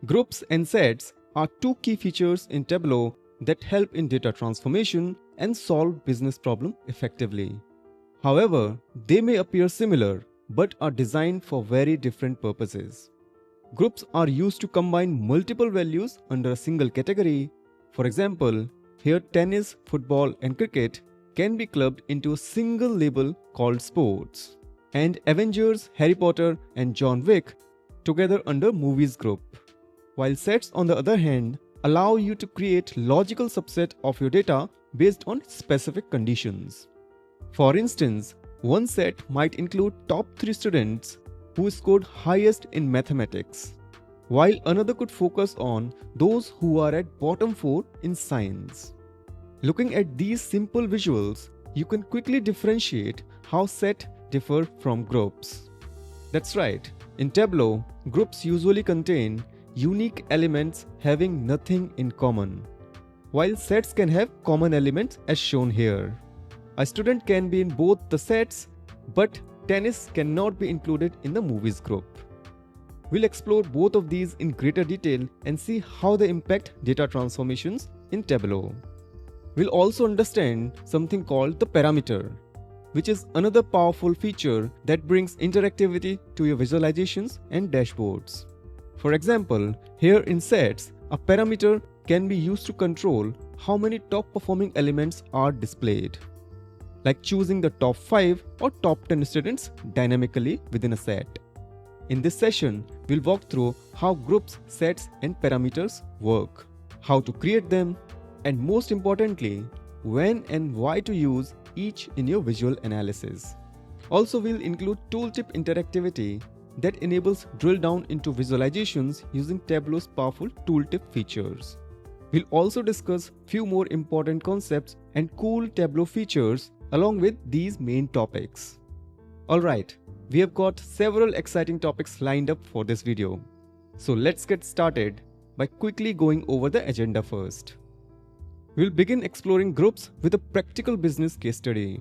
Groups and sets are two key features in Tableau that help in data transformation and solve business problems effectively. However, they may appear similar but are designed for very different purposes. Groups are used to combine multiple values under a single category. For example, here tennis, football, and cricket can be clubbed into a single label called sports, and Avengers, Harry Potter, and John Wick together under movies group. While sets, on the other hand, allow you to create logical subset of your data based on specific conditions. For instance, one set might include top 3 students who scored highest in mathematics, while another could focus on those who are at bottom 4 in science. Looking at these simple visuals, you can quickly differentiate how sets differ from groups. That's right, in Tableau, groups usually contain unique elements having nothing in common, while sets can have common elements as shown here. A student can be in both the sets, but tennis cannot be included in the movies group. We'll explore both of these in greater detail and see how they impact data transformations in Tableau. We'll also understand something called the parameter, which is another powerful feature that brings interactivity to your visualizations and dashboards. For example, here in sets, a parameter can be used to control how many top performing elements are displayed, like choosing the top 5 or top 10 students dynamically within a set. In this session, we'll walk through how groups, sets, and parameters work, how to create them, and most importantly, when and why to use each in your visual analysis. Also, we'll include Tooltip Interactivity that enables drill down into visualizations using Tableau's powerful tooltip features. We'll also discuss few more important concepts and cool Tableau features along with these main topics. Alright, we have got several exciting topics lined up for this video. So let's get started by quickly going over the agenda first. We'll begin exploring groups with a practical business case study,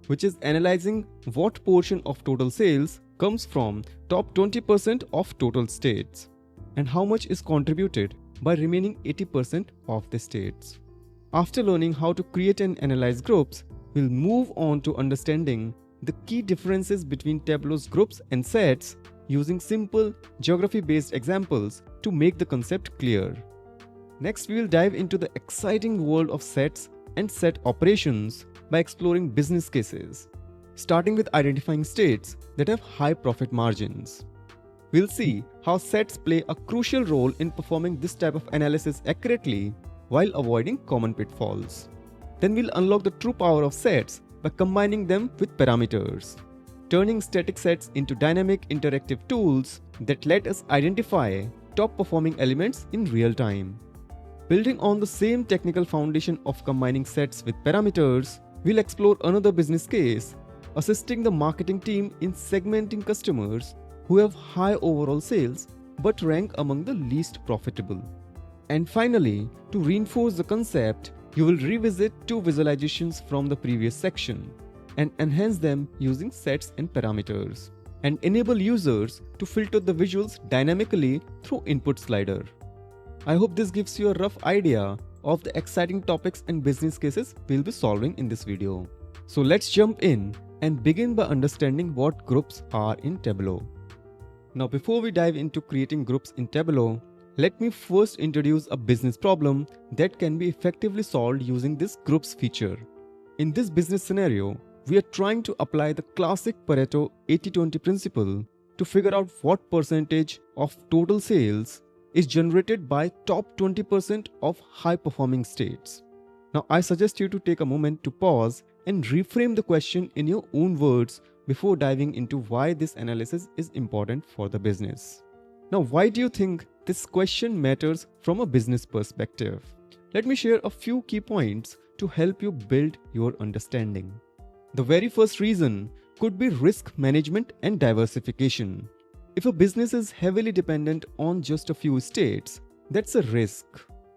which is analyzing what portion of total sales comes from top 20% of total states and how much is contributed by remaining 80% of the states. After learning how to create and analyze groups, we'll move on to understanding the key differences between Tableau's groups and sets using simple geography-based examples to make the concept clear. Next, we will dive into the exciting world of sets and set operations by exploring business cases, starting with identifying states that have high profit margins. We'll see how sets play a crucial role in performing this type of analysis accurately while avoiding common pitfalls. Then we'll unlock the true power of sets by combining them with parameters, turning static sets into dynamic interactive tools that let us identify top performing elements in real time. Building on the same technical foundation of combining sets with parameters, we'll explore another business case, assisting the marketing team in segmenting customers who have high overall sales but rank among the least profitable. And finally, to reinforce the concept, you will revisit two visualizations from the previous section and enhance them using sets and parameters, and enable users to filter the visuals dynamically through input slider. I hope this gives you a rough idea of the exciting topics and business cases we'll be solving in this video. So let's jump in and begin by understanding what groups are in Tableau. Now, before we dive into creating groups in Tableau, let me first introduce a business problem that can be effectively solved using this groups feature. In this business scenario, we are trying to apply the classic Pareto 80-20 principle to figure out what percentage of total sales is generated by top 20% of high-performing states. Now, I suggest you to take a moment to pause and reframe the question in your own words before diving into why this analysis is important for the business. Now, why do you think this question matters from a business perspective? Let me share a few key points to help you build your understanding. The very first reason could be risk management and diversification. If a business is heavily dependent on just a few states, that's a risk,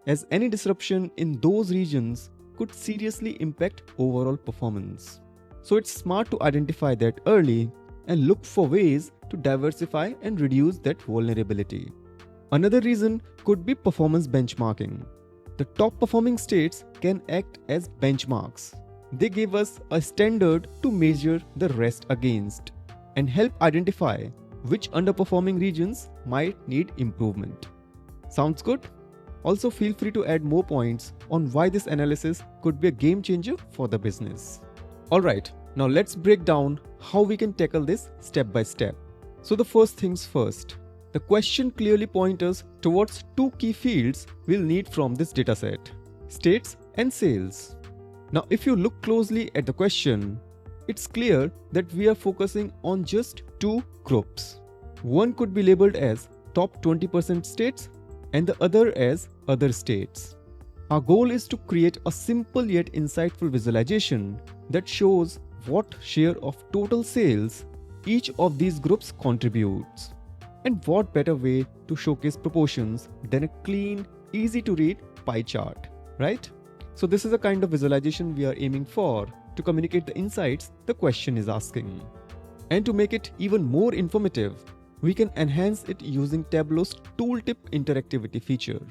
as any disruption in those regions could seriously impact overall performance. So it's smart to identify that early and look for ways to diversify and reduce that vulnerability. Another reason could be performance benchmarking. The top performing states can act as benchmarks. They give us a standard to measure the rest against and help identify which underperforming regions might need improvement. Sounds good? Also, feel free to add more points on why this analysis could be a game changer for the business. Alright, now let's break down how we can tackle this step by step. So the first things first. The question clearly points us towards two key fields we'll need from this dataset: states and sales. Now if you look closely at the question, it's clear that we are focusing on just two groups. One could be labeled as top 20% states and the other as other states. Our goal is to create a simple yet insightful visualization that shows what share of total sales each of these groups contributes. And what better way to showcase proportions than a clean, easy to read pie chart, right? So this is a kind of visualization we are aiming for to communicate the insights the question is asking. And to make it even more informative, we can enhance it using Tableau's Tooltip Interactivity feature.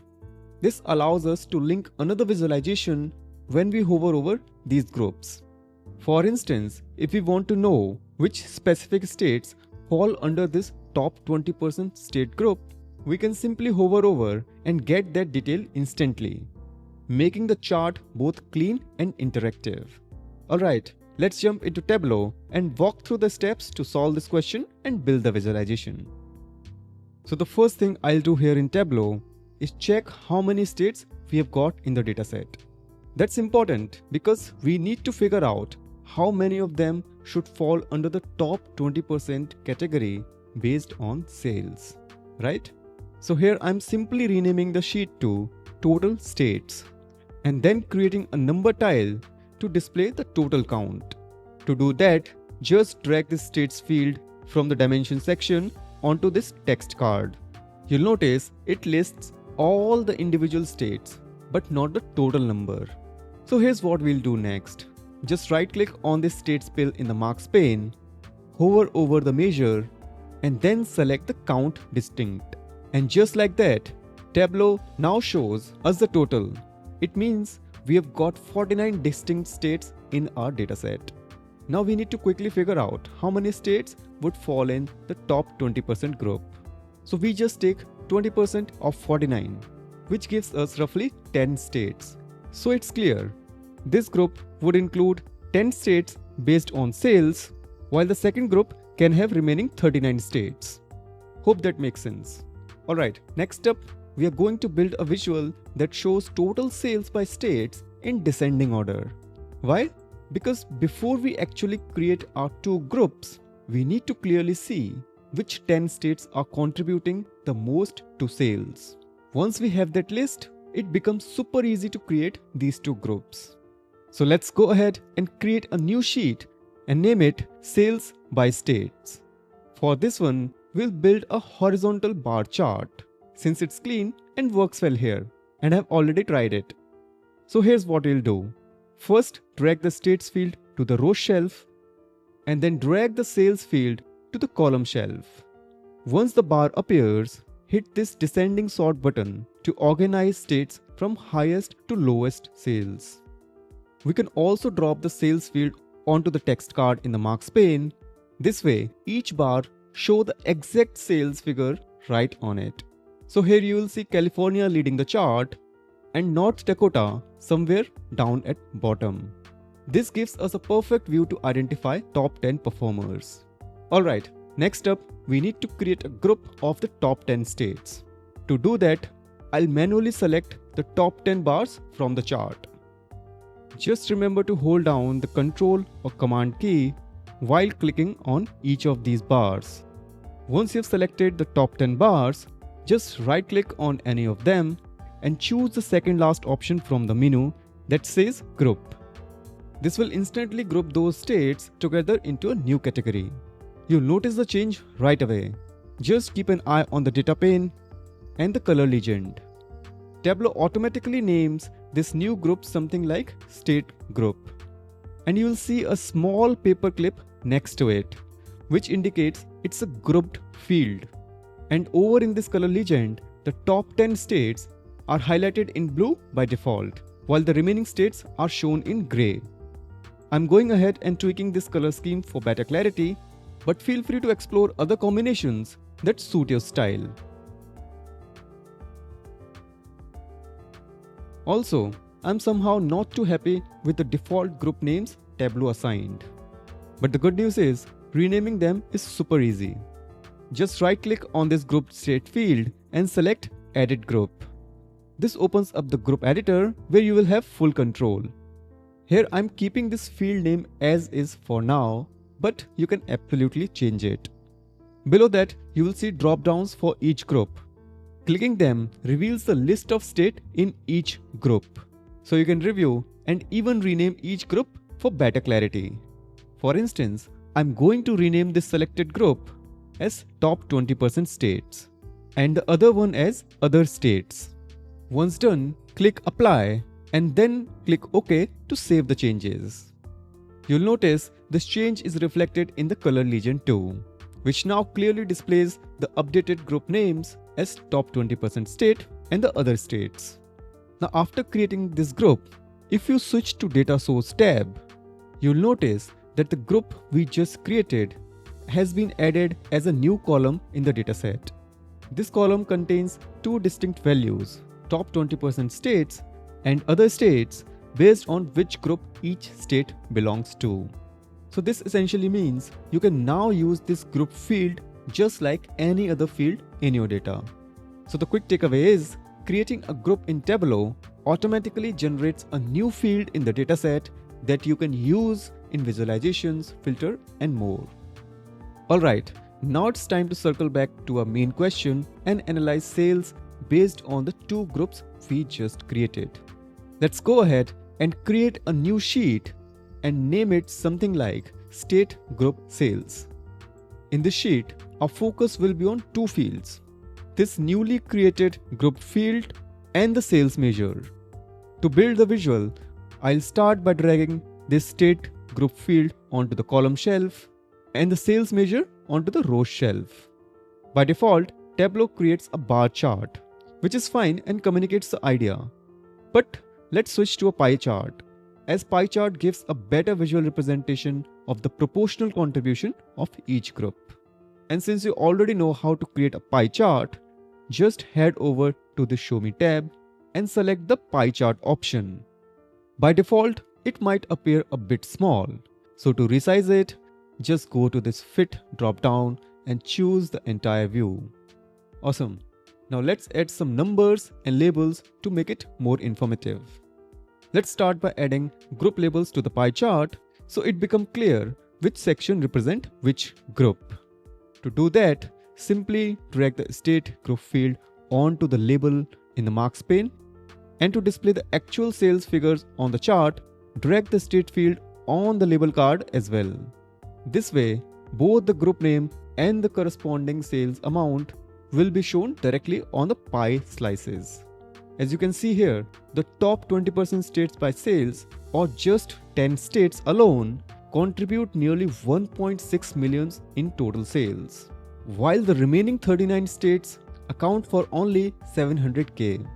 This allows us to link another visualization when we hover over these groups. For instance, if we want to know which specific states fall under this top 20% state group, we can simply hover over and get that detail instantly, making the chart both clean and interactive. Alright, let's jump into Tableau and walk through the steps to solve this question and build the visualization. So the first thing I'll do here in Tableau is check how many states we have got in the dataset. That's important because we need to figure out how many of them should fall under the top 20% category based on sales, right? So here I'm simply renaming the sheet to total states and then creating a number tile to display the total count. To do that, just drag this states field from the dimension section onto this text card. You'll notice it lists all the individual states but not the total number. So here's what we'll do next. Just right click on this states pill in the marks pane, hover over the measure and then select the count distinct. And just like that, Tableau now shows us the total. It means we have got 49 distinct states in our dataset. Now we need to quickly figure out how many states would fall in the top 20% group. So we just take 20% of 49, which gives us roughly 10 states. So it's clear, this group would include 10 states based on sales, while the second group can have remaining 39 states. Hope that makes sense. Alright, next up, we are going to build a visual that shows total sales by states in descending order. Why? Because before we actually create our two groups, we need to clearly see which 10 states are contributing the most to sales. Once we have that list, it becomes super easy to create these two groups. So let's go ahead and create a new sheet and name it Sales by States. For this one, we'll build a horizontal bar chart since it's clean and works well here, and I've already tried it. So here's what we'll do. First, drag the states field to the row shelf and then drag the sales field to the column shelf. Once the bar appears, hit this descending sort button to organize states from highest to lowest sales. We can also drop the sales field onto the text card in the marks pane. This way, each bar shows the exact sales figure right on it. So here you will see California leading the chart and North Dakota somewhere down at bottom. This gives us a perfect view to identify top 10 performers. Alright, next up, we need to create a group of the top 10 states. To do that, I'll manually select the top 10 bars from the chart. Just remember to hold down the Ctrl or Command key while clicking on each of these bars. Once you've selected the top 10 bars, just right click on any of them and choose the second last option from the menu that says Group. This will instantly group those states together into a new category. You'll notice the change right away. Just keep an eye on the data pane and the color legend. Tableau automatically names this new group something like State Group. And you will see a small paperclip next to it, which indicates it's a grouped field. And over in this color legend, the top 10 states are highlighted in blue by default, while the remaining states are shown in grey. I'm going ahead and tweaking this color scheme for better clarity, but feel free to explore other combinations that suit your style. Also, I'm somehow not too happy with the default group names Tableau assigned. But the good news is, renaming them is super easy. Just right-click on this group state field and select Edit Group. This opens up the group editor where you will have full control. Here I'm keeping this field name as is for now, but you can absolutely change it. Below that, you will see drop-downs for each group. Clicking them reveals the list of state in each group. So you can review and even rename each group for better clarity. For instance, I'm going to rename this selected group as top 20% states and the other one as other states. Once done, click apply and then click OK to save the changes. You'll notice this change is reflected in the color legend too, which now clearly displays the updated group names as top 20% state and the other states. Now after creating this group, if you switch to data source tab, you'll notice that the group we just created has been added as a new column in the dataset. This column contains two distinct values, top 20% states and other states based on which group each state belongs to. So this essentially means you can now use this group field just like any other field in your data. So the quick takeaway is, creating a group in Tableau automatically generates a new field in the dataset that you can use in visualizations, filter and more. Alright, now it's time to circle back to our main question and analyze sales based on the two groups we just created. Let's go ahead and create a new sheet and name it something like State Group Sales. In this sheet, our focus will be on two fields, this newly created group field and the sales measure. To build the visual, I'll start by dragging this state group field onto the column shelf and the sales measure onto the row shelf. By default, Tableau creates a bar chart, which is fine and communicates the idea. But let's switch to a pie chart, as pie chart gives a better visual representation of the proportional contribution of each group. And since you already know how to create a pie chart, just head over to the Show Me tab and select the pie chart option. By default, it might appear a bit small. So to resize it, just go to this Fit drop down and choose the entire view. Awesome. Now let's add some numbers and labels to make it more informative. Let's start by adding group labels to the pie chart so it becomes clear which section represent which group. To do that, simply drag the state group field onto the label in the marks pane, and to display the actual sales figures on the chart, drag the state field on the label card as well. This way, both the group name and the corresponding sales amount will be shown directly on the pie slices. As you can see here, the top 20% states by sales, or just 10 states alone, contribute nearly 1.6 million in total sales, while the remaining 39 states account for only 700k.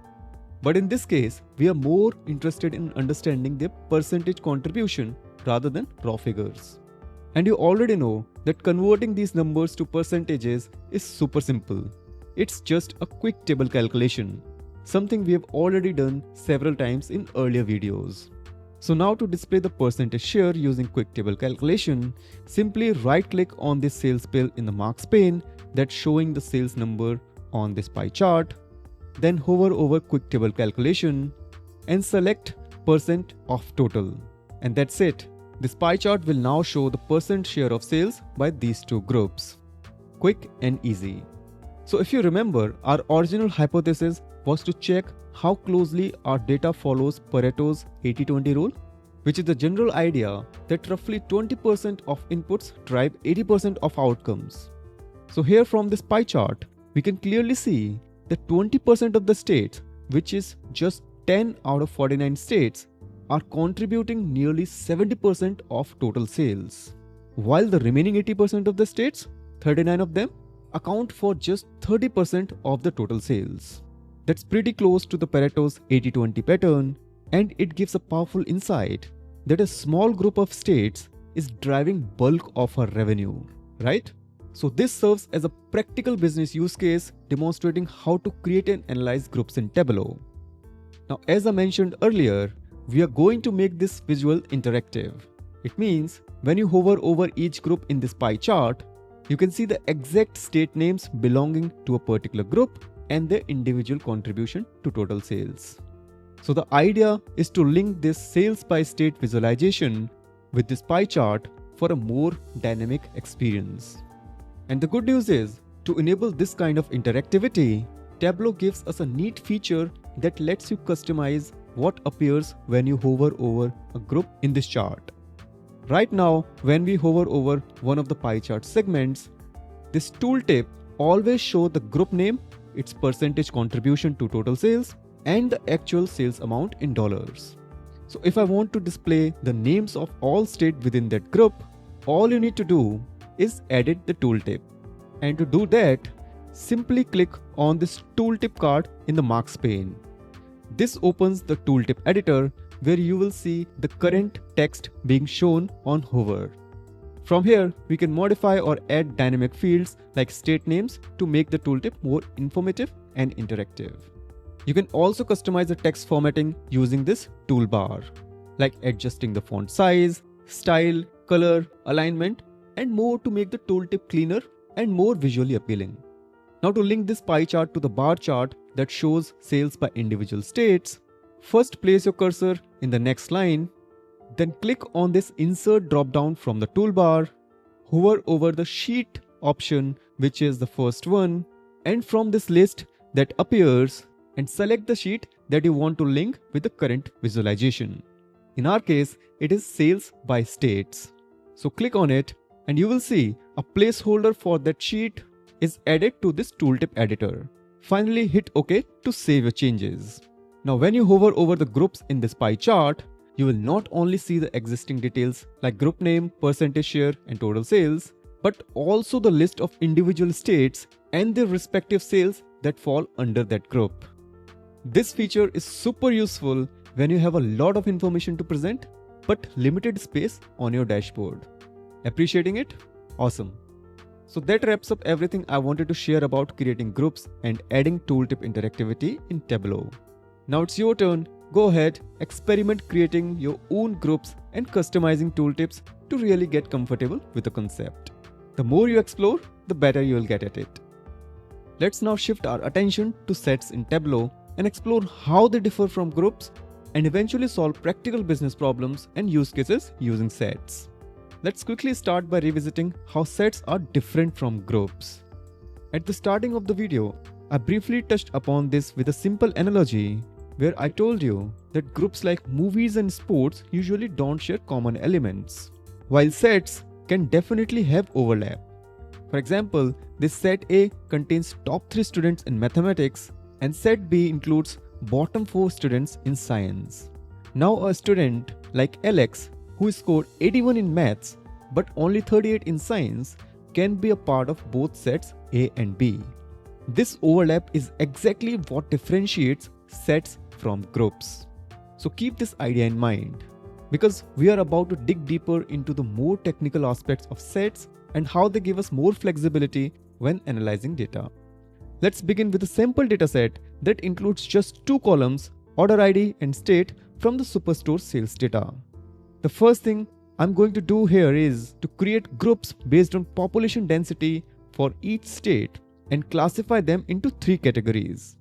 But in this case, we are more interested in understanding their percentage contribution rather than raw figures. And you already know that converting these numbers to percentages is super simple. It's just a quick table calculation, something we have already done several times in earlier videos. So now to display the percentage share using quick table calculation, simply right click on this sales bill in the marks pane that's showing the sales number on this pie chart. Then hover over quick table calculation and select percent of total. And that's it. This pie chart will now show the percent share of sales by these two groups. Quick and easy. So if you remember, our original hypothesis was to check how closely our data follows Pareto's 80-20 rule, which is the general idea that roughly 20% of inputs drive 80% of outcomes. So here from this pie chart, we can clearly see that 20% of the states, which is just 10 out of 49 states, are contributing nearly 70% of total sales, while the remaining 80% of the states, 39 of them, account for just 30% of the total sales. That's pretty close to the Pareto's 80-20 pattern, and it gives a powerful insight that a small group of states is driving bulk of our revenue, right? So this serves as a practical business use case demonstrating how to create and analyze groups in Tableau. Now, as I mentioned earlier, we are going to make this visual interactive. It means when you hover over each group in this pie chart, you can see the exact state names belonging to a particular group and their individual contribution to total sales. So the idea is to link this sales by state visualization with this pie chart for a more dynamic experience. And the good news is, to enable this kind of interactivity, Tableau gives us a neat feature that lets you customize what appears when you hover over a group in this chart. Right now, when we hover over one of the pie chart segments, this tooltip always shows the group name, its percentage contribution to total sales, and the actual sales amount in dollars. So if I want to display the names of all states within that group, all you need to do is edit the tooltip. And to do that, simply click on this tooltip card in the marks pane. This opens the tooltip editor where you will see the current text being shown on hover. From here, we can modify or add dynamic fields like state names to make the tooltip more informative and interactive. You can also customize the text formatting using this toolbar, like adjusting the font size, style, color, alignment, and more to make the tooltip cleaner and more visually appealing. Now to link this pie chart to the bar chart that shows sales by individual states, first place your cursor in the next line, then click on this insert drop-down from the toolbar, hover over the sheet option, which is the first one, and from this list that appears, and select the sheet that you want to link with the current visualization. In our case, it is sales by states. So click on it and you will see a placeholder for that sheet is added to this tooltip editor. Finally, hit OK to save your changes. Now when you hover over the groups in this pie chart, you will not only see the existing details like group name, percentage share, and total sales, but also the list of individual states and their respective sales that fall under that group. This feature is super useful when you have a lot of information to present, but limited space on your dashboard. Appreciating it? Awesome. So that wraps up everything I wanted to share about creating groups and adding tooltip interactivity in Tableau. Now it's your turn. Go ahead, experiment creating your own groups and customizing tooltips to really get comfortable with the concept. The more you explore, the better you will get at it. Let's now shift our attention to sets in Tableau and explore how they differ from groups and eventually solve practical business problems and use cases using sets. Let's quickly start by revisiting how sets are different from groups. At the starting of the video, I briefly touched upon this with a simple analogy where I told you that groups like movies and sports usually don't share common elements, while sets can definitely have overlap. For example, this set A contains top 3 students in mathematics and set B includes bottom 4 students in science. Now a student like Alex, who scored 81 in maths but only 38 in science, can be a part of both sets A and B. This overlap is exactly what differentiates sets from groups. So keep this idea in mind, because we are about to dig deeper into the more technical aspects of sets and how they give us more flexibility when analyzing data. Let's begin with a simple dataset that includes just 2 columns, order ID and state, from the Superstore sales data. The first thing I'm going to do here is to create groups based on population density for each state and classify them into 3 categories: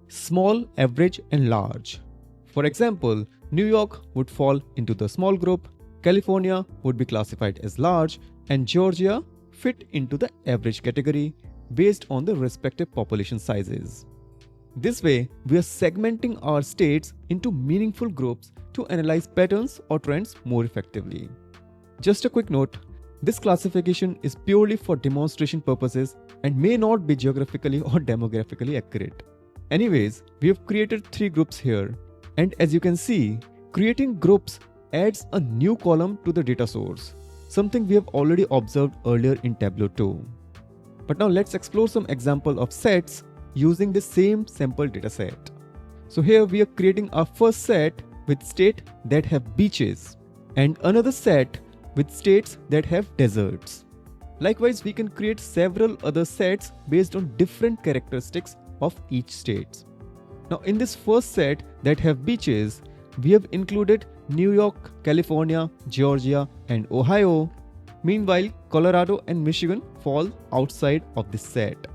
small, average, and large. For example, New York would fall into the small group, California would be classified as large, and Georgia fit into the average category based on the respective population sizes. This way, we are segmenting our states into meaningful groups to analyze patterns or trends more effectively. Just a quick note, this classification is purely for demonstration purposes and may not be geographically or demographically accurate. Anyways, we have created 3 groups here, and as you can see, creating groups adds a new column to the data source, something we have already observed earlier in Tableau too. But now let's explore some example of sets using the same sample dataset. So here we are creating our first set with states that have beaches and another set with states that have deserts. Likewise, we can create several other sets based on different characteristics of each state. Now in this first set that have beaches, we have included New York, California, Georgia and Ohio. Meanwhile, Colorado and Michigan fall outside of this set.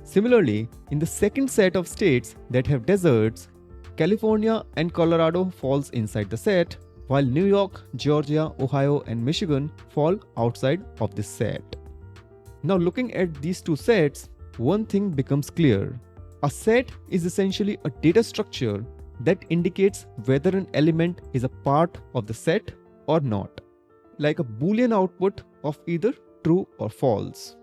Similarly, in the second set of states that have deserts, California and Colorado falls inside the set, while New York, Georgia, Ohio and Michigan fall outside of this set. Now looking at these two sets, one thing becomes clear. A set is essentially a data structure that indicates whether an element is a part of the set or not, like a Boolean output of either true or false.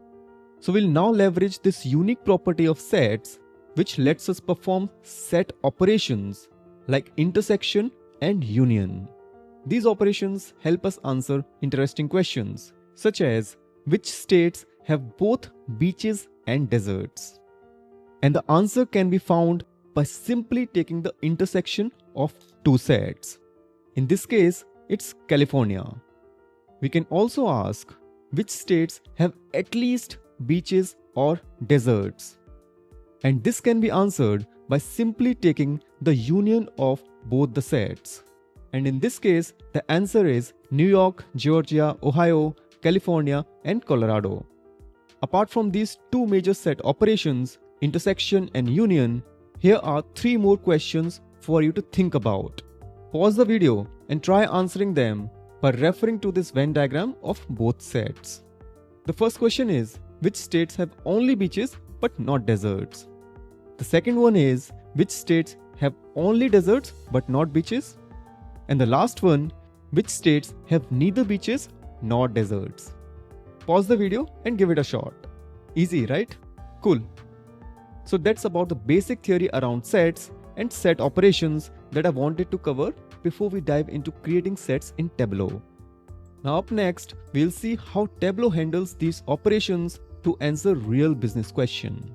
So we'll now leverage this unique property of sets, which lets us perform set operations like intersection and union. These operations help us answer interesting questions, such as which states have both beaches and deserts. And the answer can be found by simply taking the intersection of two sets. In this case, it's California. We can also ask which states have at least beaches or deserts. And this can be answered by simply taking the union of both the sets. And in this case, the answer is New York, Georgia, Ohio, California, and Colorado. Apart from these two major set operations, intersection and union, here are 3 more questions for you to think about. Pause the video and try answering them by referring to this Venn diagram of both sets. The first question is, which states have only beaches but not deserts? The second one is, which states have only deserts but not beaches? And the last one, which states have neither beaches nor deserts? Pause the video and give it a shot. Easy, right? Cool. So that's about the basic theory around sets and set operations that I wanted to cover before we dive into creating sets in Tableau. Now up next, we'll see how Tableau handles these operations to answer real business questions.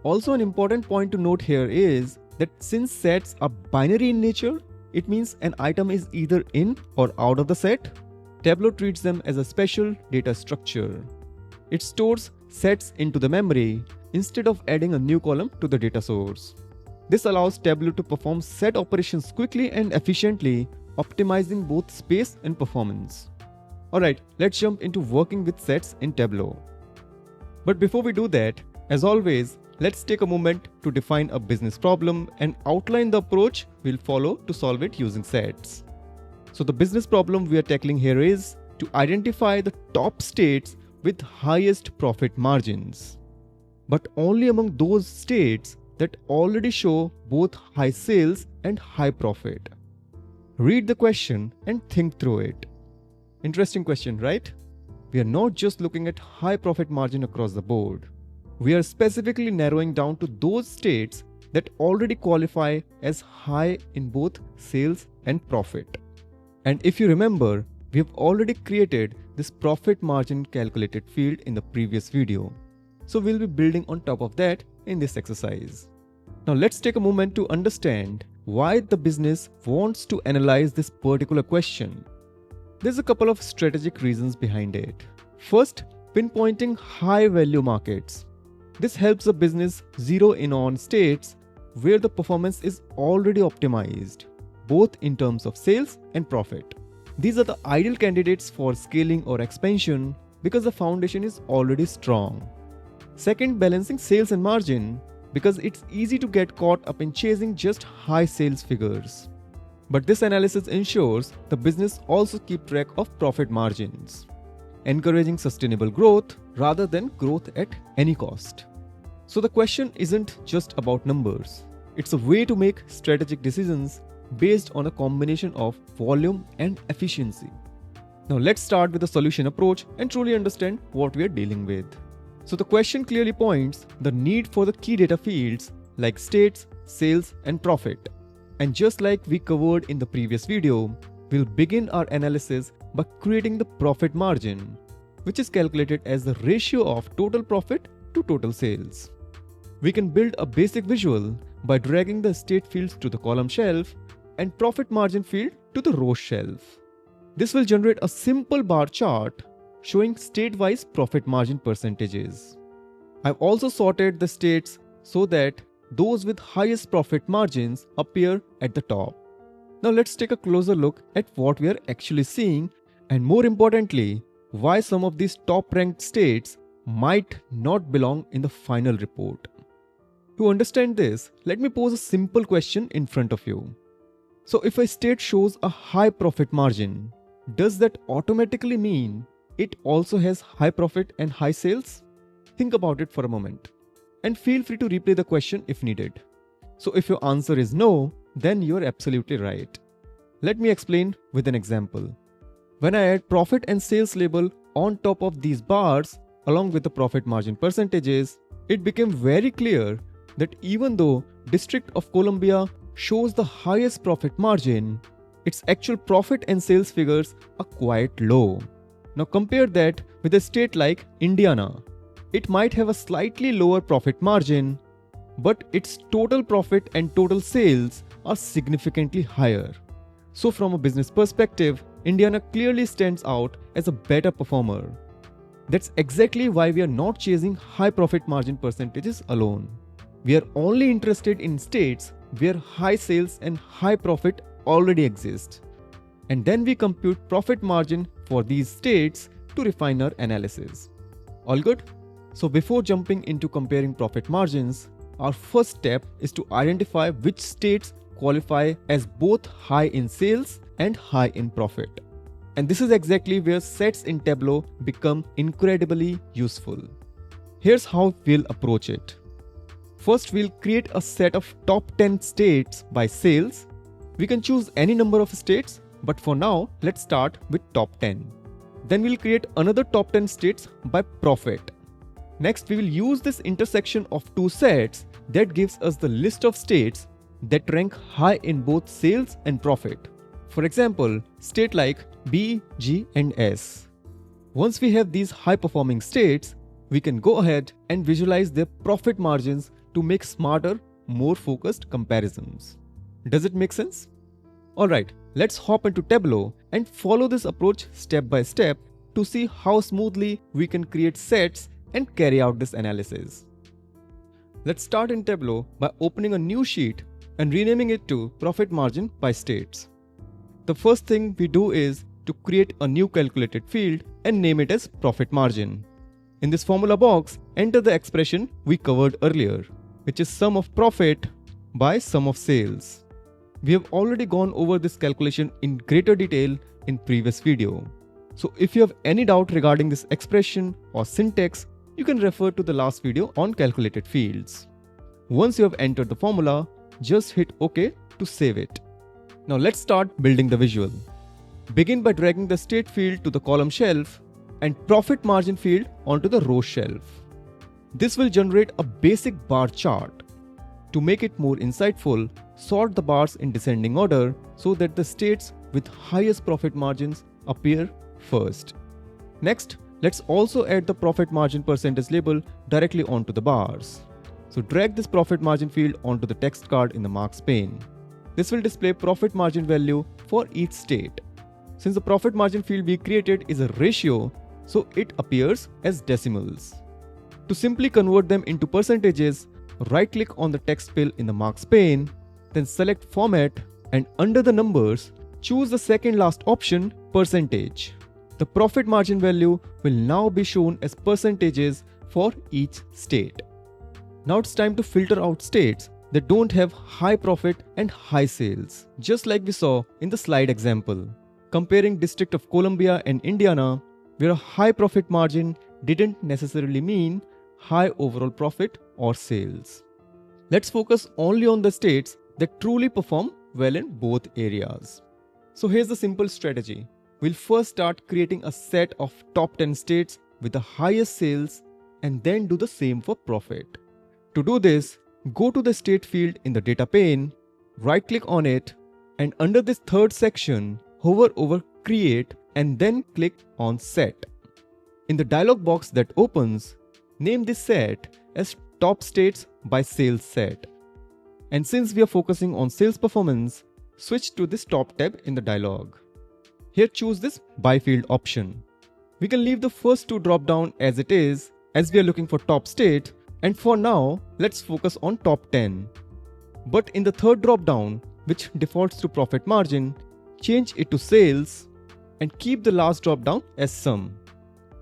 Also, an important point to note here is that since sets are binary in nature, it means an item is either in or out of the set. Tableau treats them as a special data structure. It stores sets into the memory instead of adding a new column to the data source. This allows Tableau to perform set operations quickly and efficiently, optimizing both space and performance. Alright, let's jump into working with sets in Tableau. But before we do that, as always, let's take a moment to define a business problem and outline the approach we'll follow to solve it using sets. So the business problem we are tackling here is to identify the top states with highest profit margins, but only among those states that already show both high sales and high profit. Read the question and think through it. Interesting question, right? We are not just looking at high profit margin across the board. We are specifically narrowing down to those states that already qualify as high in both sales and profit. And if you remember, we have already created this profit margin calculated field in the previous video. So we'll be building on top of that in this exercise. Now let's take a moment to understand why the business wants to analyze this particular question. There's a couple of strategic reasons behind it. First, pinpointing high value markets. This helps the business zero in on states where the performance is already optimized, both in terms of sales and profit. These are the ideal candidates for scaling or expansion because the foundation is already strong. Second, balancing sales and margin because it's easy to get caught up in chasing just high sales figures. But this analysis ensures the business also keeps track of profit margins, encouraging sustainable growth rather than growth at any cost. So the question isn't just about numbers. It's a way to make strategic decisions based on a combination of volume and efficiency. Now let's start with the solution approach and truly understand what we are dealing with. So the question clearly points the need for the key data fields like states, sales, and profit. And just like we covered in the previous video, we'll begin our analysis by creating the profit margin, which is calculated as the ratio of total profit to total sales. We can build a basic visual by dragging the state fields to the column shelf and profit margin field to the row shelf. This will generate a simple bar chart showing state-wise profit margin percentages. I've also sorted the states so that those with highest profit margins appear at the top. Now let's take a closer look at what we are actually seeing, and more importantly, why some of these top-ranked states might not belong in the final report. To understand this, let me pose a simple question in front of you. So if a state shows a high profit margin, does that automatically mean it also has high profit and high sales? Think about it for a moment and feel free to replay the question if needed. So if your answer is no, then you're absolutely right. Let me explain with an example. When I add profit and sales label on top of these bars along with the profit margin percentages, it became very clear that even though District of Columbia shows the highest profit margin, its actual profit and sales figures are quite low. Now compare that with a state like Indiana. It might have a slightly lower profit margin, but its total profit and total sales are significantly higher. So from a business perspective, Indiana clearly stands out as a better performer. That's exactly why we are not chasing high profit margin percentages alone. We are only interested in states where high sales and high profit already exist. And then we compute profit margin for these states to refine our analysis. All good? So before jumping into comparing profit margins, our first step is to identify which states qualify as both high in sales and high in profit. And this is exactly where sets in Tableau become incredibly useful. Here's how we'll approach it. First, we'll create a set of top 10 states by sales. We can choose any number of states, but for now, let's start with top 10. Then we'll create another top 10 states by profit. Next, we will use this intersection of two sets that gives us the list of states that rank high in both sales and profit. For example, state like B, G, and S. Once we have these high-performing states, we can go ahead and visualize their profit margins to make smarter, more focused comparisons. Does it make sense? Alright, let's hop into Tableau and follow this approach step by step to see how smoothly we can create sets and carry out this analysis. Let's start in Tableau by opening a new sheet and renaming it to Profit Margin by States. The first thing we do is to create a new calculated field and name it as Profit Margin. In this formula box, enter the expression we covered earlier, which is sum of profit by sum of sales. We have already gone over this calculation in greater detail in previous video. So if you have any doubt regarding this expression or syntax, you can refer to the last video on calculated fields. Once you have entered the formula, just hit OK to save it. Now let's start building the visual. Begin by dragging the state field to the column shelf and profit margin field onto the row shelf. This will generate a basic bar chart. To make it more insightful, sort the bars in descending order so that the states with highest profit margins appear first. Next, let's also add the profit margin percentage label directly onto the bars. So drag this profit margin field onto the text card in the marks pane. This will display profit margin value for each state. Since the profit margin field we created is a ratio, so it appears as decimals. To simply convert them into percentages, right-click on the text fill in the marks pane, then select Format, and under the numbers, choose the second last option, Percentage. The profit margin value will now be shown as percentages for each state. Now it's time to filter out states that don't have high profit and high sales, just like we saw in the slide example. Comparing District of Columbia and Indiana, where a high profit margin didn't necessarily mean high overall profit or sales. Let's focus only on the states that truly perform well in both areas. So here's the simple strategy. We'll first start creating a set of top 10 states with the highest sales and then do the same for profit. To do this, go to the state field in the data pane, right-click on it, and under this third section, hover over Create and then click on Set. In the dialog box that opens, name this set as top states by sales set. And since we are focusing on sales performance, switch to this top tab in the dialog. Here choose this by field option. We can leave the first two drop down as it is, as we are looking for top state, and for now let's focus on top 10. But in the third drop down, which defaults to profit margin, change it to sales and keep the last drop down as sum.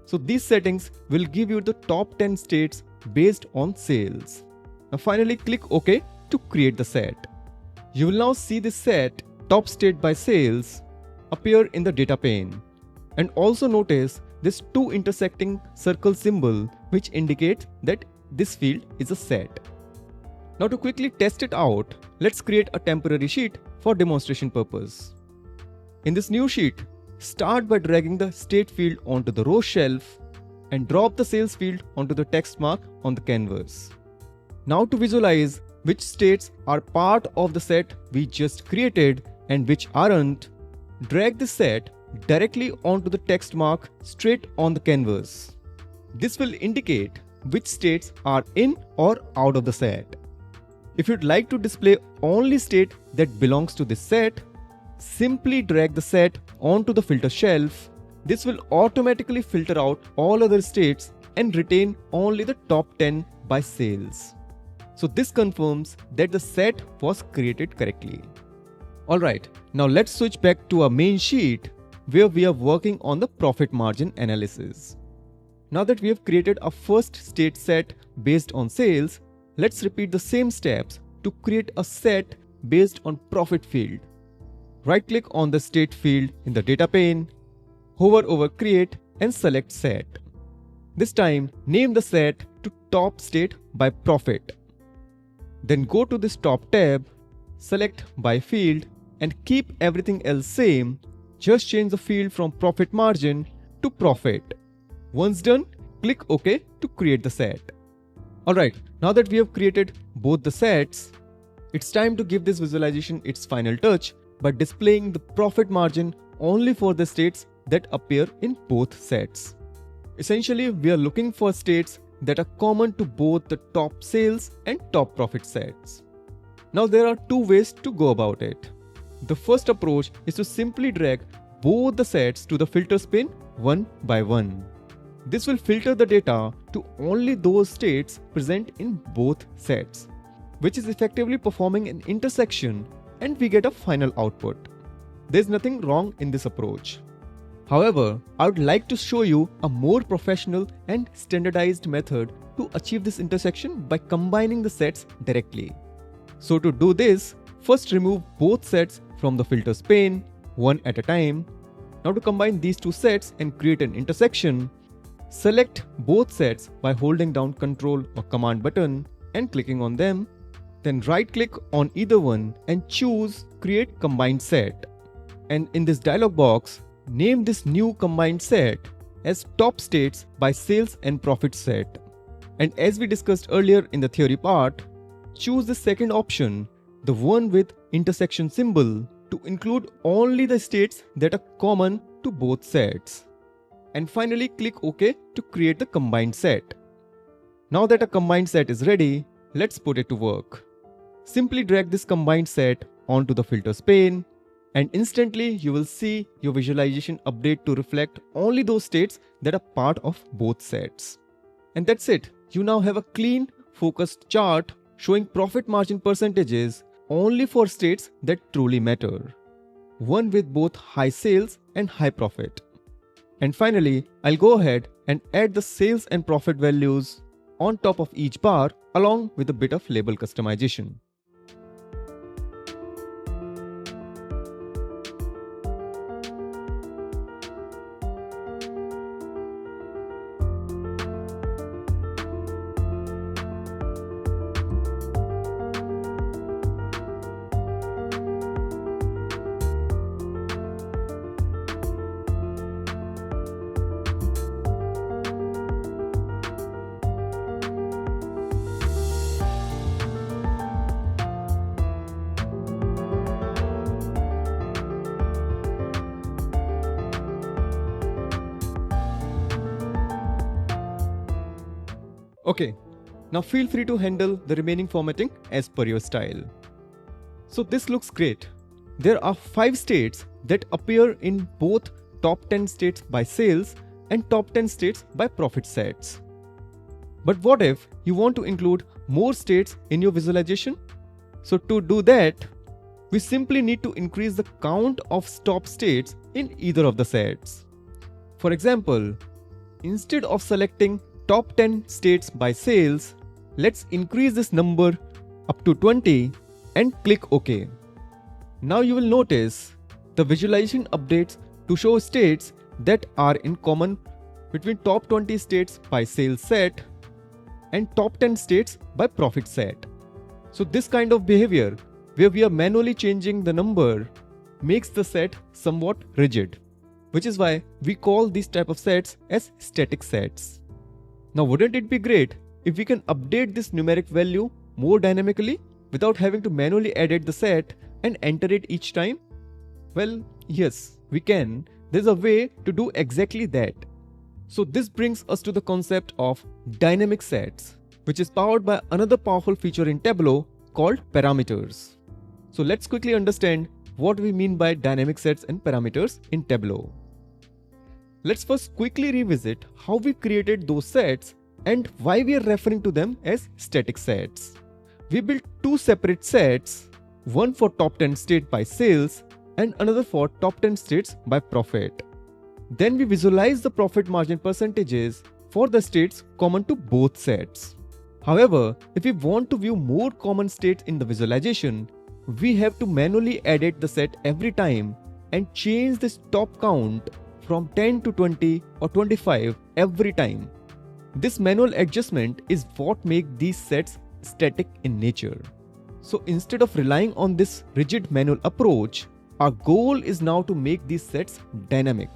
So these settings will give you the top 10 states based on sales. Now finally click OK to create the set. You will now see this set top state by sales appear in the data pane. And also notice this two intersecting circle symbol which indicates that this field is a set. Now to quickly test it out, let's create a temporary sheet for demonstration purpose. In this new sheet, start by dragging the state field onto the row shelf and drop the sales field onto the text mark on the canvas. Now to visualize which states are part of the set we just created and which aren't, drag the set directly onto the text mark straight on the canvas. This will indicate which states are in or out of the set. If you'd like to display only state that belongs to this set, simply drag the set onto the filter shelf. This will automatically filter out all other states and retain only the top 10 by sales. So this confirms that the set was created correctly. Alright, now let's switch back to our main sheet where we are working on the profit margin analysis. Now that we have created a first state set based on sales, let's repeat the same steps to create a set based on profit field. Right-click on the state field in the data pane, hover over create and select set. This time, name the set to top state by profit. Then go to this top tab, select by field and keep everything else same. Just change the field from profit margin to profit. Once done, click OK to create the set. Alright, now that we have created both the sets, it's time to give this visualization its final touch by displaying the profit margin only for the states that appear in both sets. Essentially, we are looking for states that are common to both the top sales and top profit sets. Now there are two ways to go about it. The first approach is to simply drag both the sets to the filters pane one by one. This will filter the data to only those states present in both sets, which is effectively performing an intersection, and we get a final output. There's nothing wrong in this approach. However, I would like to show you a more professional and standardized method to achieve this intersection by combining the sets directly. So to do this, first remove both sets from the filters pane, one at a time. Now to combine these two sets and create an intersection, select both sets by holding down Ctrl or Command button and clicking on them. Then right-click on either one and choose Create Combined Set. And in this dialog box, name this new combined set as Top States by Sales and Profit Set. And as we discussed earlier in the theory part, choose the second option, the one with intersection symbol, to include only the states that are common to both sets. And finally click OK to create the combined set. Now that a combined set is ready, let's put it to work. Simply drag this combined set onto the filters pane, and instantly you will see your visualization update to reflect only those states that are part of both sets. And that's it. You now have a clean, focused chart showing profit margin percentages only for states that truly matter. One with both high sales and high profit. And finally, I'll go ahead and add the sales and profit values on top of each bar along with a bit of label customization. Okay, now feel free to handle the remaining formatting as per your style. So this looks great. There are 5 states that appear in both top 10 states by sales and top 10 states by profit sets. But what if you want to include more states in your visualization? So to do that, we simply need to increase the count of top states in either of the sets. For example, instead of selecting top 10 states by sales, let's increase this number up to 20 and click OK. Now you will notice the visualization updates to show states that are in common between top 20 states by sales set and top 10 states by profit set. So this kind of behavior, where we are manually changing the number, makes the set somewhat rigid, which is why we call these type of sets as static sets. Now wouldn't it be great if we can update this numeric value more dynamically without having to manually edit the set and enter it each time? Well, yes, we can. There's a way to do exactly that. So this brings us to the concept of dynamic sets, which is powered by another powerful feature in Tableau called parameters. So let's quickly understand what we mean by dynamic sets and parameters in Tableau. Let's first quickly revisit how we created those sets and why we are referring to them as static sets. We built 2 separate sets, one for top 10 state by sales and another for top 10 states by profit. Then we visualize the profit margin percentages for the states common to both sets. However, if we want to view more common states in the visualization, we have to manually edit the set every time and change this top count from 10 to 20 or 25 every time. This manual adjustment is what makes these sets static in nature. So instead of relying on this rigid manual approach, our goal is now to make these sets dynamic.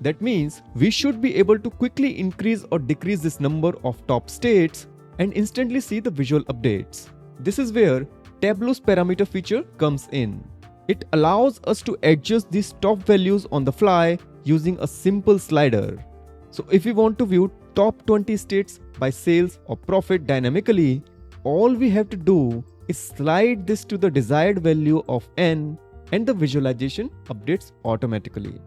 That means we should be able to quickly increase or decrease this number of top states and instantly see the visual updates. This is where Tableau's parameter feature comes in. It allows us to adjust these top values on the fly using a simple slider. So if we want to view top 20 states by sales or profit dynamically, all we have to do is slide this to the desired value of n and the visualization updates automatically.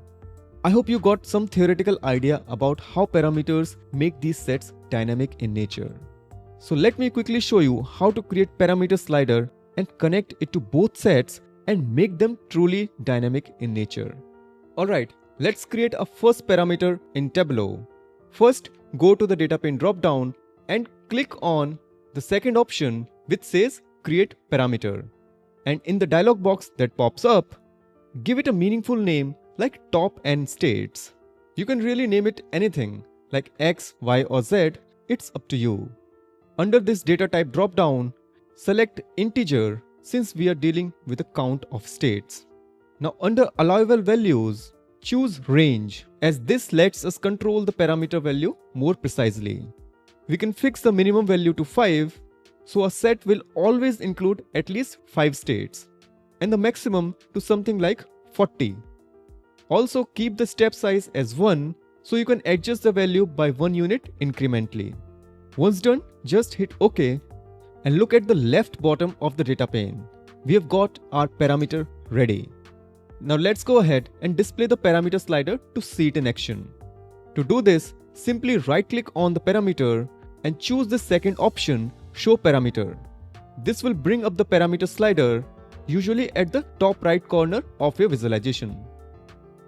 I hope you got some theoretical idea about how parameters make these sets dynamic in nature. So let me quickly show you how to create parameter slider and connect it to both sets and make them truly dynamic in nature. Alright, let's create a first parameter in Tableau. First, go to the data pane drop-down and click on the second option which says Create Parameter. And in the dialog box that pops up, give it a meaningful name like top n states. You can really name it anything like X, Y or Z, it's up to you. Under this data type drop-down, select integer since we are dealing with a count of states. Now under allowable values, choose range as this lets us control the parameter value more precisely. We can fix the minimum value to 5, so a set will always include at least 5 states, and the maximum to something like 40. Also keep the step size as 1 so you can adjust the value by 1 unit incrementally. Once done, just hit OK and look at the left bottom of the data pane. We have got our parameter ready. Now let's go ahead and display the parameter slider to see it in action. To do this, simply right click on the parameter and choose the second option, Show Parameter. This will bring up the parameter slider, usually at the top right corner of your visualization.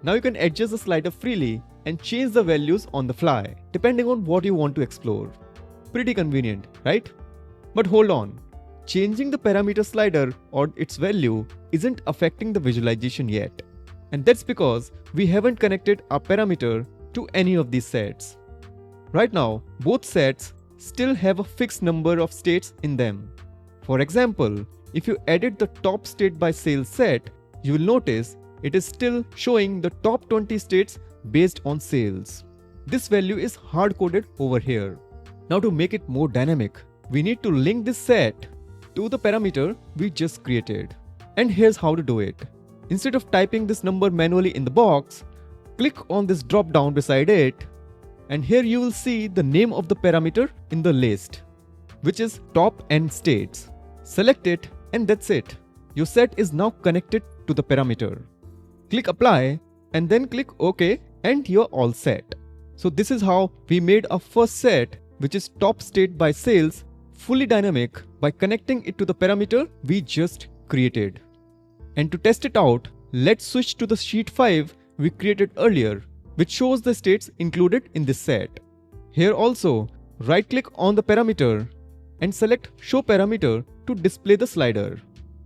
Now you can adjust the slider freely and change the values on the fly, depending on what you want to explore. Pretty convenient, right? But hold on. Changing the parameter slider or its value isn't affecting the visualization yet. And that's because we haven't connected our parameter to any of these sets. Right now, both sets still have a fixed number of states in them. For example, if you edit the top state by sales set, you will notice it is still showing the top 20 states based on sales. This value is hard-coded over here. Now to make it more dynamic, we need to link this set to the parameter we just created. And here's how to do it. Instead of typing this number manually in the box, click on this drop down beside it And here you will see the name of the parameter in the list, which is top end states. Select it and that's it. Your set is now connected to the parameter. Click apply and then click OK and you're all set. So this is how we made our first set, which is top state by sales, fully dynamic by connecting it to the parameter we just created. And to test it out, let's switch to the sheet 5 we created earlier, which shows the states included in this set. Here also, right-click on the parameter and select Show Parameter to display the slider.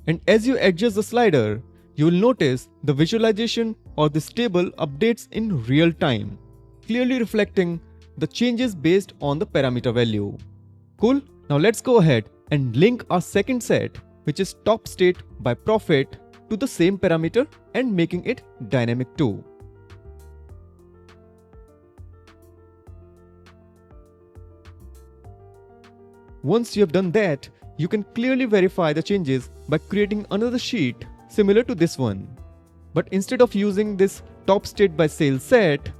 And as you adjust the slider, you will notice the visualization or this table updates in real time, clearly reflecting the changes based on the parameter value. Cool? Now let's go ahead and link our second set, which is top state by profit, to the same parameter and making it dynamic too. Once you have done that, you can clearly verify the changes by creating another sheet similar to this one. But instead of using this top state by sales set,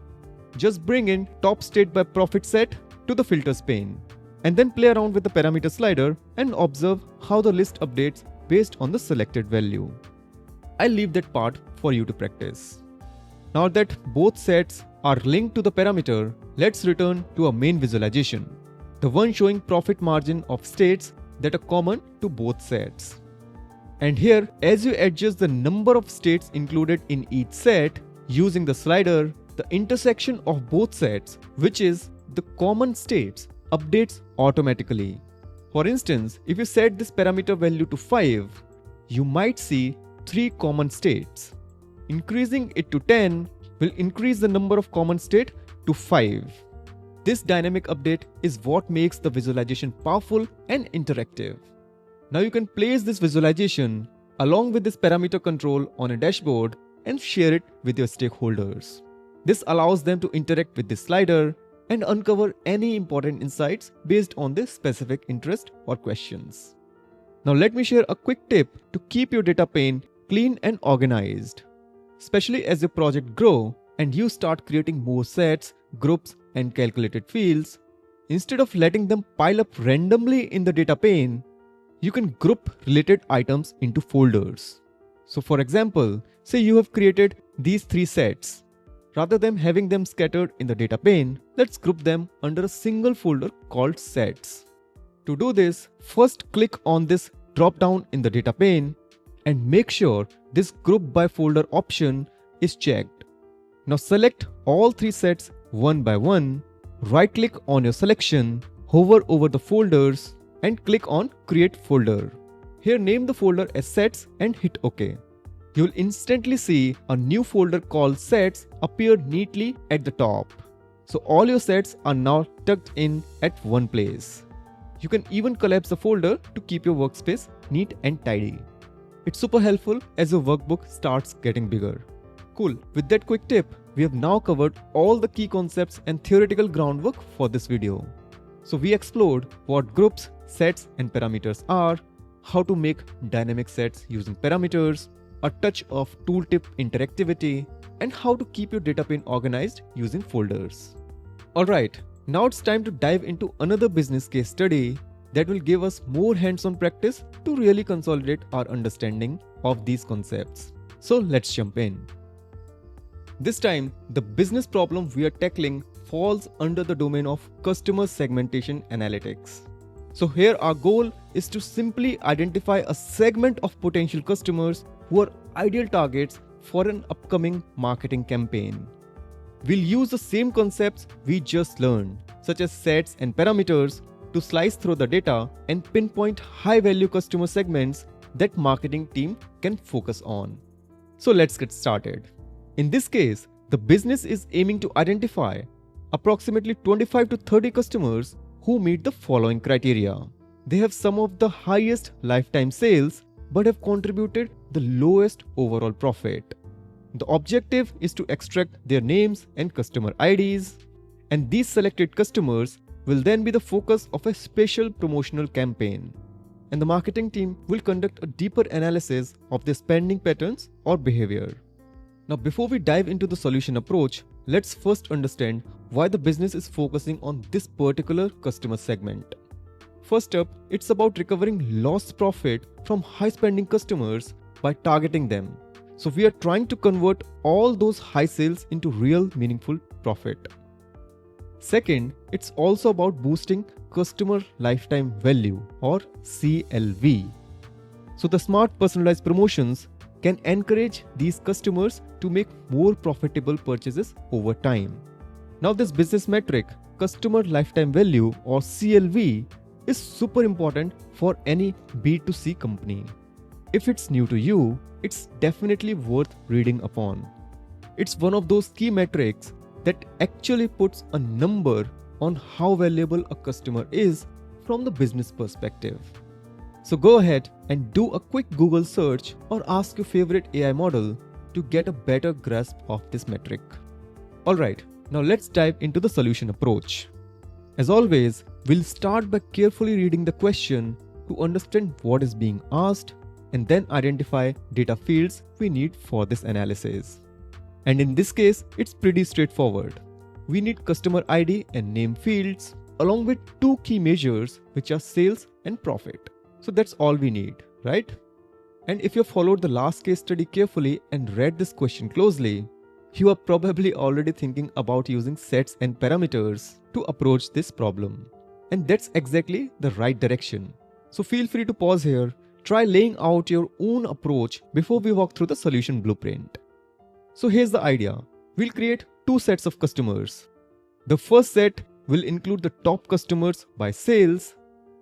just bring in top state by profit set to the filters pane and then play around with the parameter slider and observe how the list updates based on the selected value. I'll leave that part for you to practice. Now that both sets are linked to the parameter, let's return to our main visualization, the one showing profit margin of states that are common to both sets. And here, as you adjust the number of states included in each set, using the slider, the intersection of both sets, which is the common states, updates automatically. For instance, if you set this parameter value to 5, you might see 3 common states. Increasing it to 10 will increase the number of common state to 5. This dynamic update is what makes the visualization powerful and interactive. Now you can place this visualization along with this parameter control on a dashboard and share it with your stakeholders. This allows them to interact with this slider and uncover any important insights based on their specific interest or questions. Now let me share a quick tip to keep your data pane clean and organized. Especially as your project grows and you start creating more sets, groups, and calculated fields, instead of letting them pile up randomly in the data pane, you can group related items into folders. So for example, say you have created these 3 sets. Rather than having them scattered in the data pane, let's group them under a single folder called sets. To do this, first click on this drop down in the data pane and make sure this group by folder option is checked. Now select all 3 sets one by one, right click on your selection, hover over the folders and click on create folder. Here name the folder as sets and hit OK. You'll instantly see a new folder called sets appear neatly at the top. So all your sets are now tucked in at one place. You can even collapse the folder to keep your workspace neat and tidy. It's super helpful as your workbook starts getting bigger. Cool, with that quick tip, we have now covered all the key concepts and theoretical groundwork for this video. So we explored what groups, sets and parameters are, how to make dynamic sets using parameters, a touch of Tooltip Interactivity, and how to keep your data pane organized using folders. Alright, now it's time to dive into another business case study that will give us more hands-on practice to really consolidate our understanding of these concepts. So let's jump in. This time, the business problem we are tackling falls under the domain of customer segmentation analytics. So here our goal is to simply identify a segment of potential customers who are ideal targets for an upcoming marketing campaign. We'll use the same concepts we just learned, such as sets and parameters, to slice through the data and pinpoint high-value customer segments that marketing team can focus on. So let's get started. In this case, the business is aiming to identify approximately 25 to 30 customers who meet the following criteria. They have some of the highest lifetime sales but have contributed the lowest overall profit. The objective is to extract their names and customer IDs, and these selected customers will then be the focus of a special promotional campaign. And the marketing team will conduct a deeper analysis of their spending patterns or behavior. Now, before we dive into the solution approach, let's first understand why the business is focusing on this particular customer segment. First up, it's about recovering lost profit from high spending customers by targeting them. So we are trying to convert all those high sales into real meaningful profit. Second, it's also about boosting customer lifetime value or CLV. So the smart personalized promotions can encourage these customers to make more profitable purchases over time. Now this business metric, customer lifetime value or CLV, is super important for any B2C company. If it's new to you, it's definitely worth reading upon. It's one of those key metrics that actually puts a number on how valuable a customer is from the business perspective. So go ahead and do a quick Google search or ask your favorite AI model to get a better grasp of this metric. Alright, now let's dive into the solution approach. As always, we'll start by carefully reading the question to understand what is being asked and then identify data fields we need for this analysis. And in this case, it's pretty straightforward. We need customer ID and name fields along with two key measures which are sales and profit. So that's all we need, right? And if you followed the last case study carefully and read this question closely, you are probably already thinking about using sets and parameters to approach this problem. And that's exactly the right direction. So feel free to pause here, try laying out your own approach before we walk through the solution blueprint. So here's the idea. We'll create two sets of customers. The first set will include the top customers by sales,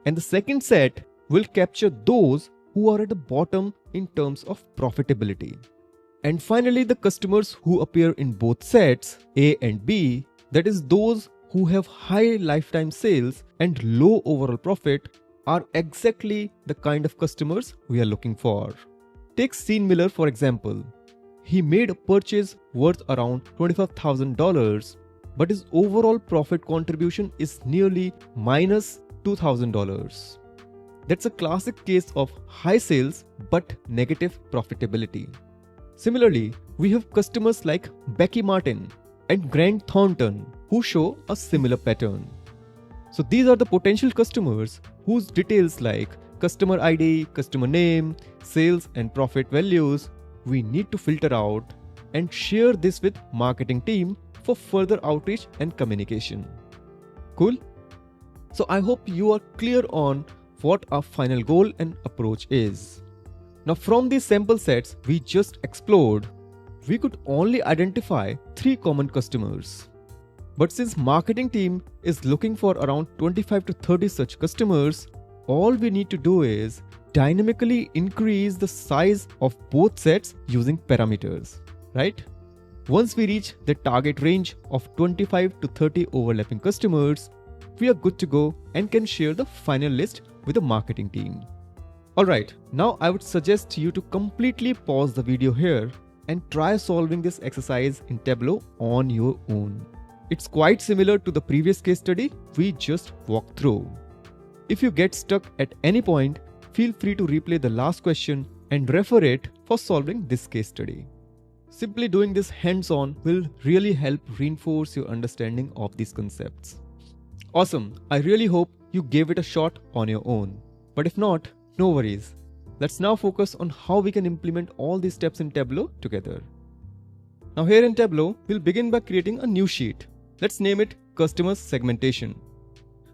and the second set will capture those who are at the bottom in terms of profitability. And finally, the customers who appear in both sets, A and B, that is those who have high lifetime sales and low overall profit, are exactly the kind of customers we are looking for. Take Sean Miller for example. He made a purchase worth around $25,000, but his overall profit contribution is nearly minus $2,000. That's a classic case of high sales but negative profitability. Similarly, we have customers like Becky Martin and Grant Thornton who show a similar pattern. So these are the potential customers whose details like customer ID, customer name, sales and profit values we need to filter out and share this with marketing team for further outreach and communication. Cool? So I hope you are clear on what our final goal and approach is. Now from these sample sets we just explored, we could only identify 3 common customers. But since marketing team is looking for around 25 to 30 such customers, all we need to do is dynamically increase the size of both sets using parameters, right? Once we reach the target range of 25 to 30 overlapping customers, we are good to go and can share the final list with the marketing team. Alright, now I would suggest you to completely pause the video here and try solving this exercise in Tableau on your own. It's quite similar to the previous case study we just walked through. If you get stuck at any point, feel free to replay the last question and refer it for solving this case study. Simply doing this hands-on will really help reinforce your understanding of these concepts. Awesome, I really hope you gave it a shot on your own. But if not, no worries. Let's now focus on how we can implement all these steps in Tableau together. Now here in Tableau, we'll begin by creating a new sheet. Let's name it Customer Segmentation.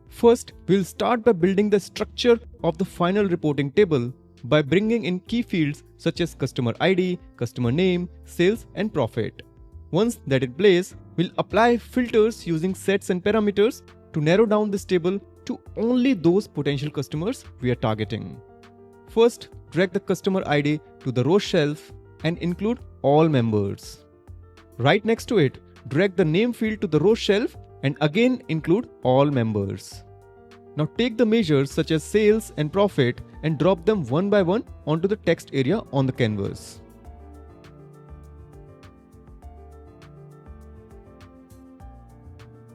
First, we'll start by building the structure of the final reporting table by bringing in key fields such as customer ID, customer name, sales and profit. Once that in place, we'll apply filters using sets and parameters to narrow down this table to only those potential customers we are targeting. First, drag the customer ID to the row shelf and include all members. Right next to it, drag the name field to the row shelf and again include all members. Now take the measures such as sales and profit and drop them one by one onto the text area on the canvas.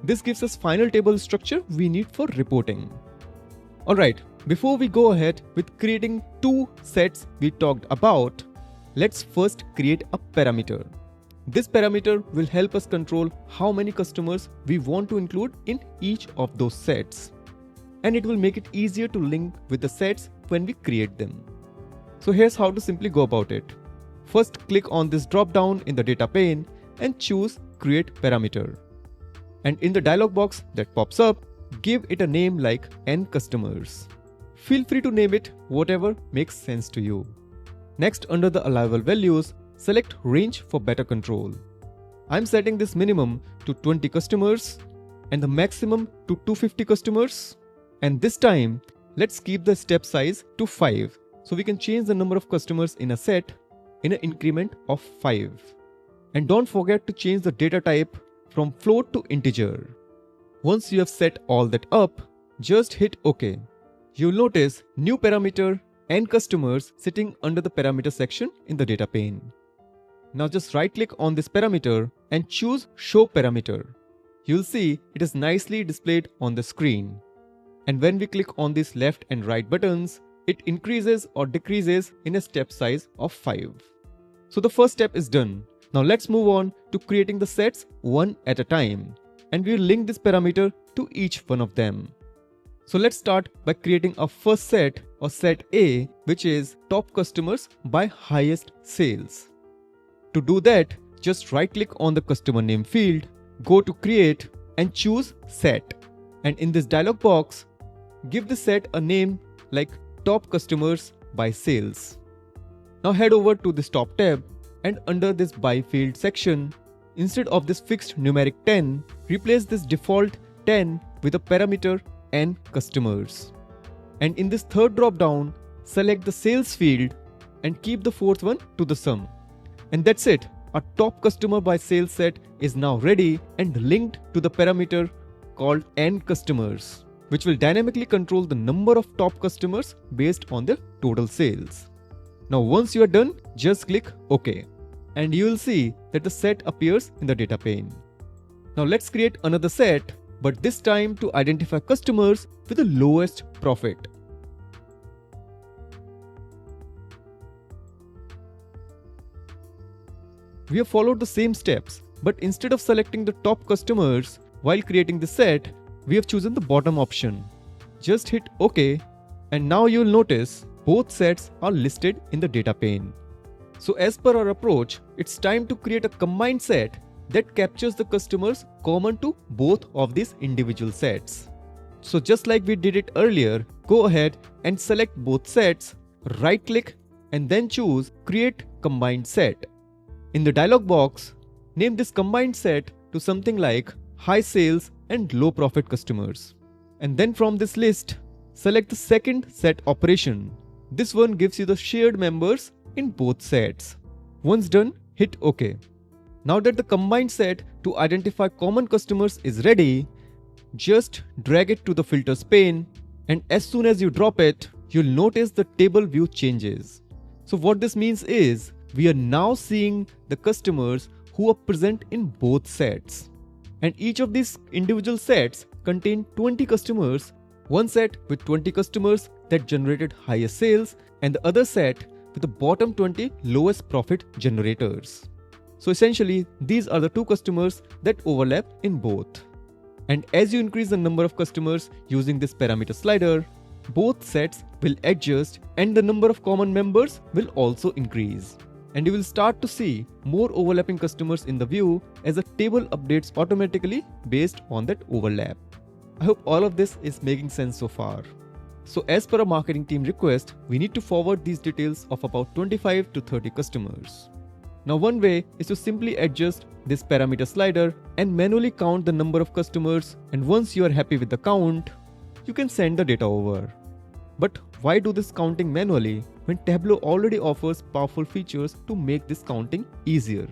This gives us final table structure we need for reporting. Alright, before we go ahead with creating 2 sets we talked about, let's first create a parameter. This parameter will help us control how many customers we want to include in each of those sets. And it will make it easier to link with the sets when we create them. So here's how to simply go about it. First, click on this drop down in the data pane and choose Create Parameter. And in the dialog box that pops up, give it a name like N customers. Feel free to name it whatever makes sense to you. Next, under the allowable values, select Range for better control. I'm setting this minimum to 20 customers and the maximum to 250 customers. And this time, let's keep the step size to 5 so we can change the number of customers in a set in an increment of 5. And don't forget to change the data type from float to integer. Once you have set all that up, just hit OK. You'll notice new parameter N customers sitting under the parameter section in the data pane. Now just right click on this parameter and choose Show Parameter. You'll see it is nicely displayed on the screen. And when we click on these left and right buttons, it increases or decreases in a step size of 5. So the first step is done. Now let's move on to creating the sets one at a time. And we'll link this parameter to each one of them. So let's start by creating a first set or set A, which is top customers by highest sales. To do that, just right click on the customer name field, go to create and choose set. And in this dialog box, give the set a name like top customers by sales. Now head over to this top tab and under this by field section, instead of this fixed numeric 10, replace this default 10 with a parameter N customers. And in this third drop down, select the sales field and keep the fourth one to the sum. And that's it. Our top customer by sales set is now ready and linked to the parameter called N customers, which will dynamically control the number of top customers based on their total sales. Now once you are done, just click OK. And you will see that the set appears in the data pane. Now let's create another set, but this time to identify customers with the lowest profit. We have followed the same steps, but instead of selecting the top customers while creating the set, we have chosen the bottom option. Just hit OK, and now you will notice both sets are listed in the data pane. So as per our approach, it's time to create a combined set that captures the customers common to both of these individual sets. So just like we did it earlier, go ahead and select both sets, right click and then choose Create Combined Set. In the dialog box, name this combined set to something like high sales and low profit customers. And then from this list, select the second set operation. This one gives you the shared members in both sets. Once done, hit OK. Now that the combined set to identify common customers is ready, just drag it to the filters pane, and as soon as you drop it, you'll notice the table view changes. So what this means is, we are now seeing the customers who are present in both sets. And each of these individual sets contain 20 customers, one set with 20 customers that generated highest sales, and the other set with the bottom 20 lowest profit generators. So essentially, these are the two customers that overlap in both. And as you increase the number of customers using this parameter slider, both sets will adjust and the number of common members will also increase. And you will start to see more overlapping customers in the view as the table updates automatically based on that overlap. I hope all of this is making sense so far. So as per a marketing team request, we need to forward these details of about 25 to 30 customers. Now one way is to simply adjust this parameter slider and manually count the number of customers, and once you are happy with the count, you can send the data over. But why do this counting manually when Tableau already offers powerful features to make this counting easier?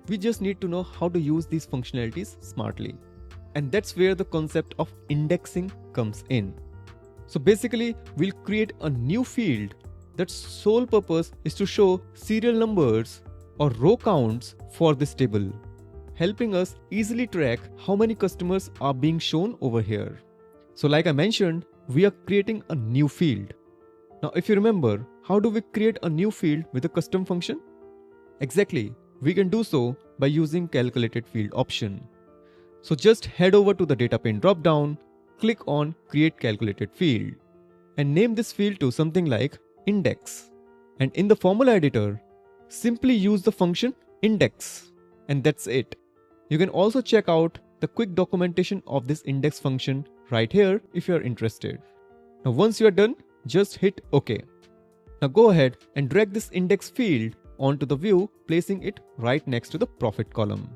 We just need to know how to use these functionalities smartly. And that's where the concept of indexing comes in. So basically, we'll create a new field that's sole purpose is to show serial numbers or row counts for this table, helping us easily track how many customers are being shown over here. So like I mentioned, we are creating a new field. Now if you remember, how do we create a new field with a custom function? Exactly, we can do so by using calculated field option. So just head over to the data pane drop-down, click on create calculated field and name this field to something like index. And in the formula editor, simply use the function index and that's it. You can also check out the quick documentation of this index function right here if you are interested. Now once you are done, just hit OK. Now go ahead and drag this index field onto the view, placing it right next to the profit column.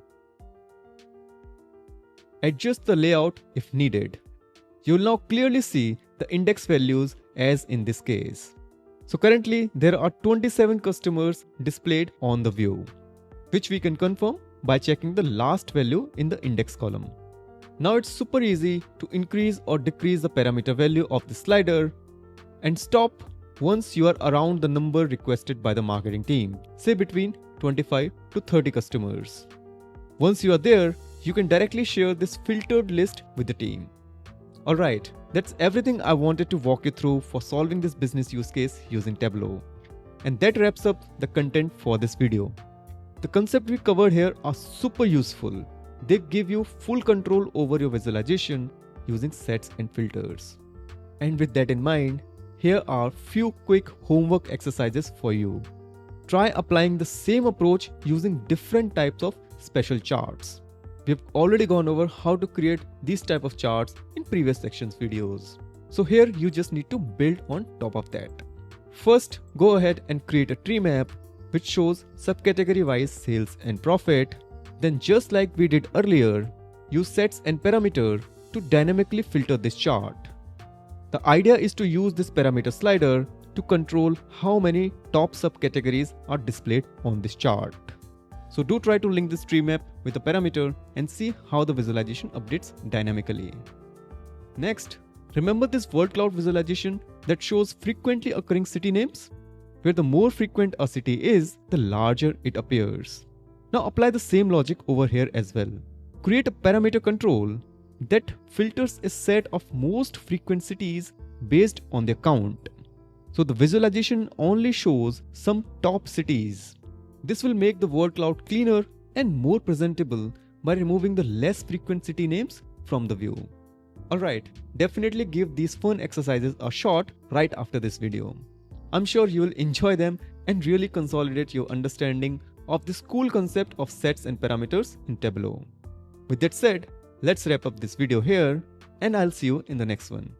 Adjust the layout if needed. You will now clearly see the index values as in this case. So currently there are 27 customers displayed on the view, which we can confirm by checking the last value in the index column. Now it's super easy to increase or decrease the parameter value of the slider and stop once you are around the number requested by the marketing team, say between 25 to 30 customers. Once you are there, you can directly share this filtered list with the team. Alright, that's everything I wanted to walk you through for solving this business use case using Tableau. And that wraps up the content for this video. The concepts we covered here are super useful. They give you full control over your visualization using sets and filters. And with that in mind, here are few quick homework exercises for you. Try applying the same approach using different types of special charts. We have already gone over how to create these type of charts in previous sections videos. So here you just need to build on top of that. First, go ahead and create a tree map which shows subcategory wise sales and profit. Then just like we did earlier, use sets and parameter to dynamically filter this chart. The idea is to use this parameter slider to control how many top subcategories are displayed on this chart. So do try to link this tree map with a parameter and see how the visualization updates dynamically. Next, remember this word cloud visualization that shows frequently occurring city names? Where the more frequent a city is, the larger it appears. Now apply the same logic over here as well. Create a parameter control that filters a set of most frequent cities based on their count. So the visualization only shows some top cities. This will make the word cloud cleaner and more presentable by removing the less frequent city names from the view. Alright, definitely give these fun exercises a shot right after this video. I'm sure you will enjoy them and really consolidate your understanding of this cool concept of sets and parameters in Tableau. With that said, let's wrap up this video here and I'll see you in the next one.